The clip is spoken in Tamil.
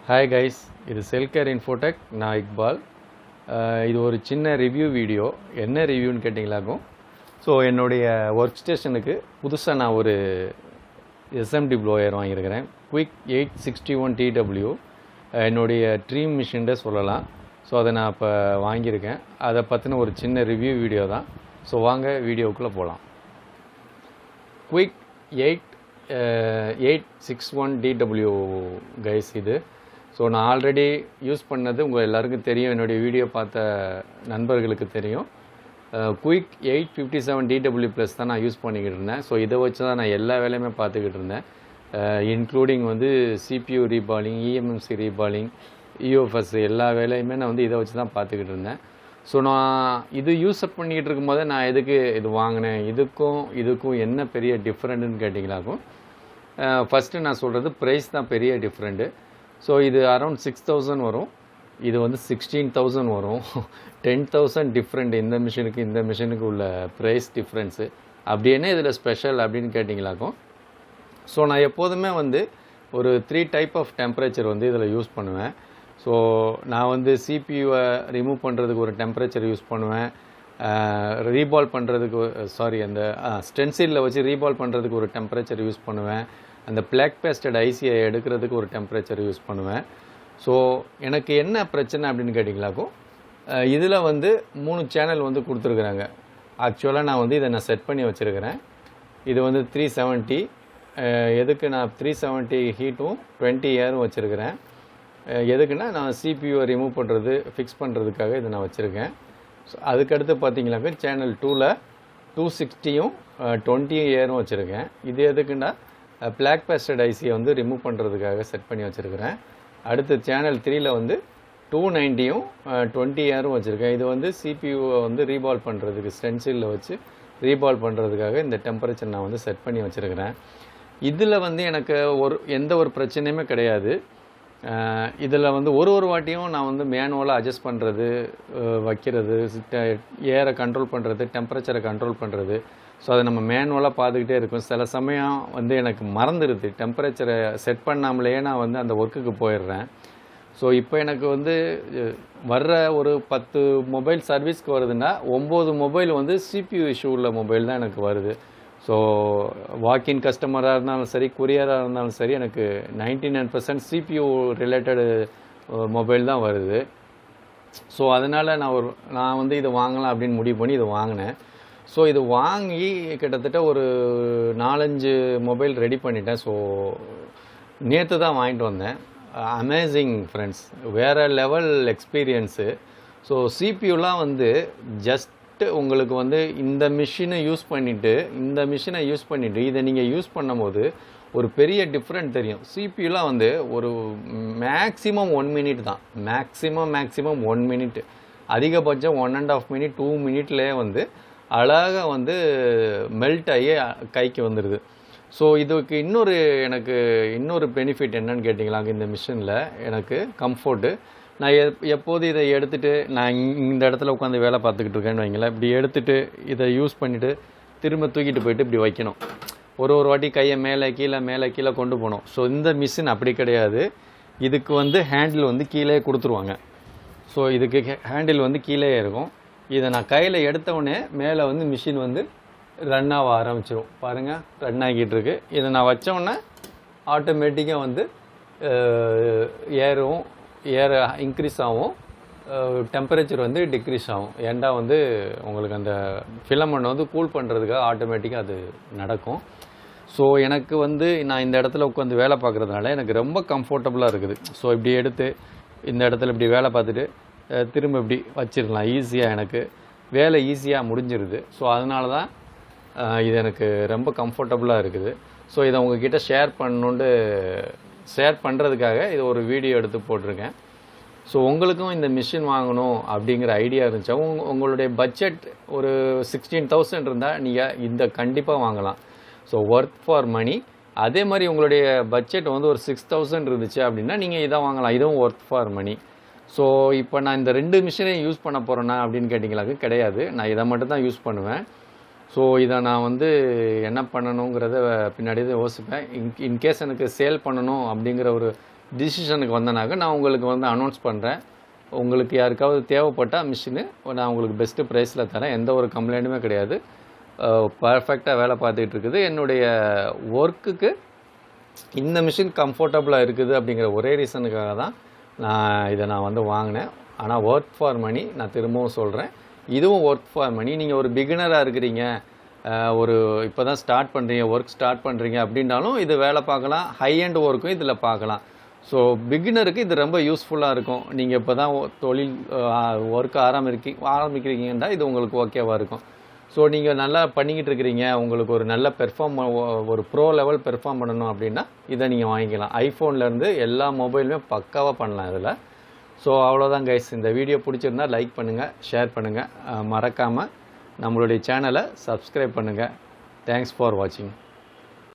Hi guys, இது Cellcare Infotech, நான் இக்பால். இது ஒரு சின்ன ரிவ்யூ வீடியோ. என்ன ரிவ்யூன்னு கேட்டிங்களாக்கும். ஸோ என்னுடைய ஒர்க் ஸ்டேஷனுக்கு புதுசாக நான் ஒரு எஸ்எம்டி ப்ளோயர் வாங்கியிருக்கிறேன். குயிக் 861 TW என்னுடைய ட்ரீம் மிஷின்டே சொல்லலாம். ஸோ அதை நான் இப்போ வாங்கியிருக்கேன். அதை பற்றின ஒரு சின்ன ரிவ்யூ வீடியோ தான். ஸோ வாங்க வீடியோக்குள்ளே போகலாம். குயிக் 861 DW கைஸ் இது. ஸோ நான் ஆல்ரெடி யூஸ் பண்ணது உங்கள் எல்லாருக்கும் தெரியும், என்னுடைய வீடியோ பார்த்த நண்பர்களுக்கு தெரியும். குயிக் 857 DW ப்ளஸ் தான் நான் யூஸ் பண்ணிக்கிட்டு இருந்தேன். ஸோ இதை வச்சு தான் நான் எல்லா வேலையுமே பார்த்துக்கிட்டு இருந்தேன். இன்க்ளூடிங் வந்து CPU reballing, EMMC reballing, UFS எல்லா வேலையுமே நான் வந்து இதை வச்சு தான் பார்த்துக்கிட்டு இருந்தேன். ஸோ நான் இது யூஸ் பண்ணிக்கிட்டு இருக்கும்போது நான் எதுக்கு இது வாங்கினேன், இதுக்கும் என்ன பெரிய டிஃப்ரெண்ட்டுன்னு கேட்டிங்களாக்கும். ஃபஸ்ட்டு நான் சொல்கிறது ப்ரைஸ் தான் பெரிய டிஃப்ரெண்ட்டு. ஸோ இது அரௌண்ட் 6,000 வரும், இது வந்து 16,000 வரும். 10,000 டிஃப்ரெண்ட் இந்த மிஷினுக்கு உள்ள ப்ரைஸ் டிஃப்ரென்ஸு. அப்படி என்ன இதில் ஸ்பெஷல் அப்படின்னு கேட்டிங்களாக்கும். ஸோ நான் எப்போதுமே வந்து ஒரு 3 டைப் ஆஃப் டெம்பரேச்சர் வந்து இதில் யூஸ் பண்ணுவேன். ஸோ நான் வந்து சிபியூவை ரிமூவ் பண்ணுறதுக்கு ஒரு டெம்பரேச்சர் யூஸ் பண்ணுவேன், ரீபால் பண்ணுறதுக்கு அந்த ஸ்டென்சிலில் வச்சு ரீபால் பண்ணுறதுக்கு ஒரு டெம்பரேச்சர் யூஸ் பண்ணுவேன், அந்த பிளாக் பேஸ்டட் ஐசியை எடுக்கிறதுக்கு ஒரு டெம்பரேச்சர் யூஸ் பண்ணுவேன். ஸோ எனக்கு என்ன பிரச்சனை அப்படின்னு கேட்டிங்களாக்கும், இதில் வந்து 3 சேனல் வந்து கொடுத்துருக்குறாங்க. ஆக்சுவலாக நான் வந்து இதை செட் பண்ணி வச்சுருக்கிறேன். இது வந்து 370, எதுக்கு நான் 370 ஹீட்டும் 20 ஏரும் வச்சுருக்கிறேன். எதுக்குன்னா நான் சிபியூவை ரிமூவ் பண்ணுறது ஃபிக்ஸ் பண்ணுறதுக்காக இதை நான் வச்சுருக்கேன். ஸோ அதுக்கடுத்து பார்த்தீங்கன்னாக்கா சேனல் 2ல் 260யும் 20 ஏரும் வச்சுருக்கேன். இது எதுக்குன்னா பிளாக் பேஸ்டட் ஐசியை வந்து ரிமூவ் பண்ணுறதுக்காக செட் பண்ணி வச்சுருக்கிறேன். அடுத்து சேனல் 3ல் வந்து 290யும் 20 ஏரும் வச்சுருக்கேன். இது வந்து சிபியூவை வந்து ரீபால் பண்ணுறதுக்கு ஸ்டென்சிலில் வச்சு ரீபால் பண்ணுறதுக்காக இந்த டெம்பரேச்சர் நான் வந்து செட் பண்ணி வச்சுருக்கிறேன். இதில் வந்து எனக்கு எந்த ஒரு பிரச்சனையுமே கிடையாது. இதில் வந்து ஒரு வாட்டியும் நான் வந்து மேனுவலாக அட்ஜஸ்ட் பண்ணுறது, வைக்கிறது, ஏரை கண்ட்ரோல் பண்ணுறது, டெம்பரேச்சரை கண்ட்ரோல் பண்ணுறது. ஸோ அதை நம்ம மேனுவலாக பார்த்துக்கிட்டே இருக்கும். சில சமயம் வந்து எனக்கு மறந்துடுது, டெம்பரேச்சரை செட் பண்ணாமலேயே நான் வந்து அந்த ஒர்க்குக்கு போயிடுறேன். ஸோ இப்போ எனக்கு வந்து வர்ற ஒரு 10 மொபைல் சர்வீஸ்க்கு வருதுன்னா 9 மொபைல் வந்து CPU இஷ்யூ உள்ள மொபைல் தான் எனக்கு வருது. ஸோ வாக்கின் கஸ்டமராக இருந்தாலும் சரி, கொரியராக இருந்தாலும் சரி, எனக்கு 99% CPU ரிலேட்டடு மொபைல் தான் வருது. ஸோ அதனால் நான் வந்து இதை வாங்கலாம் அப்படின்னு முடிவு பண்ணி இதை வாங்கினேன். ஸோ இது வாங்கி கிட்டத்தட்ட ஒரு 4-5 மொபைல் ரெடி பண்ணிட்டேன். ஸோ நேற்று தான் வாங்கிட்டு வந்தேன். அமேசிங் ஃப்ரெண்ட்ஸ், வேறு லெவல் எக்ஸ்பீரியன்ஸு. ஸோ சிபியூலாம் வந்து ஜஸ்ட்டு உங்களுக்கு வந்து இந்த மிஷினை யூஸ் பண்ணிவிட்டு இதை நீங்கள் யூஸ் பண்ணும்போது ஒரு பெரிய டிஃப்ரெண்ட் தெரியும். சிபியூலாம் வந்து ஒரு மேக்ஸிமம் 1 மினிட் தான், மேக்ஸிமம் 1 மினிட், அதிகபட்சம் 1.5 மினிட் 2 மினிட்லேயே வந்து அழகாக வந்து மெல்ட் ஆகி கைக்கு வந்துடுது. ஸோ இதுக்கு எனக்கு இன்னொரு பெனிஃபிட் என்னன்னு கேட்டிங்களா, இந்த மிஷினில் எனக்கு கம்ஃபோர்ட்டு. நான் எப்போது இதை எடுத்துகிட்டு நான் இந்த இடத்துல உட்காந்து வேலை பார்த்துக்கிட்டு இருக்கேன்னு வைங்களேன், இப்படி எடுத்துகிட்டு இதை யூஸ் பண்ணிவிட்டு திரும்ப தூக்கிட்டு போயிட்டு இப்படி வைக்கணும். ஒரு வாட்டி கையை மேலே கீழே கொண்டு போகணும். ஸோ இந்த மிஷின் அப்படி கிடையாது. இதுக்கு வந்து ஹேண்டில் வந்து கீழே கொடுத்துருவாங்க. ஸோ இதுக்கு ஹேண்டில் வந்து கீழே இருக்கும். இதை நான் கையில் எடுத்தவுடனே மேலே வந்து மிஷின் வந்து ரன் ஆக ஆரம்பிச்சிடும். பாருங்கள், ரன் ஆகிட்டு இருக்கு. இதை நான் வச்சோடனே ஆட்டோமேட்டிக்காக வந்து ஏர் இன்க்ரீஸ் ஆகும், டெம்பரேச்சர் வந்து டிக்ரீஸ் ஆகும். ஏண்டா வந்து உங்களுக்கு அந்த ஃபிலமெண்ட் வந்து கூல் பண்ணுறதுக்காக ஆட்டோமேட்டிக்காக அது நடக்கும். ஸோ எனக்கு வந்து நான் இந்த இடத்துல உட்காந்து வேலை பார்க்குறதுனால எனக்கு ரொம்ப கம்ஃபர்டபுளாக இருக்குது. ஸோ இப்படி எடுத்து இந்த இடத்துல இப்படி வேலை பார்த்துட்டு திரும்ப இப்படி வச்சிடலாம். ஈஸியாக எனக்கு வேலை ஈஸியாக முடிஞ்சிருது. ஸோ அதனால தான் இது எனக்கு ரொம்ப கம்ஃபர்டபுளாக இருக்குது. ஸோ இதை உங்ககிட்ட ஷேர் பண்ணுறதுக்காக இது ஒரு வீடியோ எடுத்து போட்டிருக்கேன். ஸோ உங்களுக்கும் இந்த மிஷின் வாங்கணும் அப்படிங்கிற ஐடியா இருந்துச்சா, உங்களுடைய பட்ஜெட் ஒரு 16,000 இருந்தால் நீங்கள் இந்த கண்டிப்பாக வாங்கலாம். So worth for money. அதே மாதிரி உங்களுடைய பட்ஜெட் வந்து ஒரு 6,000 இருந்துச்சு அப்படின்னா நீங்கள் இதை வாங்கலாம், இதுவும் ஒர்த் ஃபார் மணி. ஸோ இப்போ நான் இந்த 2 மிஷினையும் யூஸ் பண்ண போகிறேன்னா அப்படின்னு கேட்டிங்களாக்கு கிடையாது, நான் இதை மட்டும் தான் யூஸ் பண்ணுவேன். ஸோ இதை நான் வந்து என்ன பண்ணணுங்கிறத பின்னாடி தான் யோசிப்பேன். இன்கேஸ் எனக்கு சேல் பண்ணணும் அப்படிங்கிற ஒரு டிசிஷனுக்கு வந்தனாக்க நான் உங்களுக்கு வந்து அனௌன்ஸ் பண்ணுறேன். உங்களுக்கு யாருக்காவது தேவைப்பட்டால் மிஷினு நான் உங்களுக்கு பெஸ்ட்டு ப்ரைஸில் தரேன். எந்த ஒரு கம்ப்ளைண்ட்டுமே கிடையாது. பர்ஃபெக்டாக வேலை பார்த்துட்டு இருக்குது. என்னுடைய ஒர்க்குக்கு இந்த மிஷின் கம்ஃபர்டபுளாக இருக்குது அப்படிங்கிற ஒரே ரீசனுக்காக தான் நான் வந்து வாங்கினேன். ஆனால் ஒர்க் ஃபார் மணி, நான் திரும்பவும் சொல்கிறேன், இதுவும் ஒர்க் ஃபார் மணி. நீங்கள் ஒரு பிகினராக இருக்கிறீங்க, ஒரு இப்போ தான் ஸ்டார்ட் பண்ணுறீங்க, ஒர்க் ஸ்டார்ட் பண்ணுறீங்க அப்படின்னாலும் இது வேலை பார்க்கலாம். ஹை அண்ட் ஒர்க்கும் இதில் பார்க்கலாம். ஸோ பிகினருக்கு இது ரொம்ப யூஸ்ஃபுல்லாக இருக்கும். நீங்கள் இப்போ தான் தொழில் ஒர்க் ஆரம்பிக்கிறீங்கன்னா இது உங்களுக்கு ஓகேவாக இருக்கும். ஸோ நீங்கள் நல்லா பண்ணிக்கிட்டு இருக்கிறீங்க, உங்களுக்கு ஒரு நல்ல ஒரு ப்ரோ லெவல் பெர்ஃபார்ம் பண்ணணும் அப்படின்னா இதை நீங்கள் வாங்கிக்கலாம். ஐஃபோன்லேருந்து எல்லா மொபைலுமே பக்காவாக பண்ணலாம் இதில். ஸோ அவ்வளோதான் கைஸ். இந்த வீடியோ பிடிச்சிருந்தா லைக் பண்ணுங்கள், ஷேர் பண்ணுங்கள், மறக்காமல் நம்மளுடைய சேனலை சப்ஸ்கிரைப் பண்ணுங்கள். தேங்க்ஸ் ஃபார் வாட்சிங்.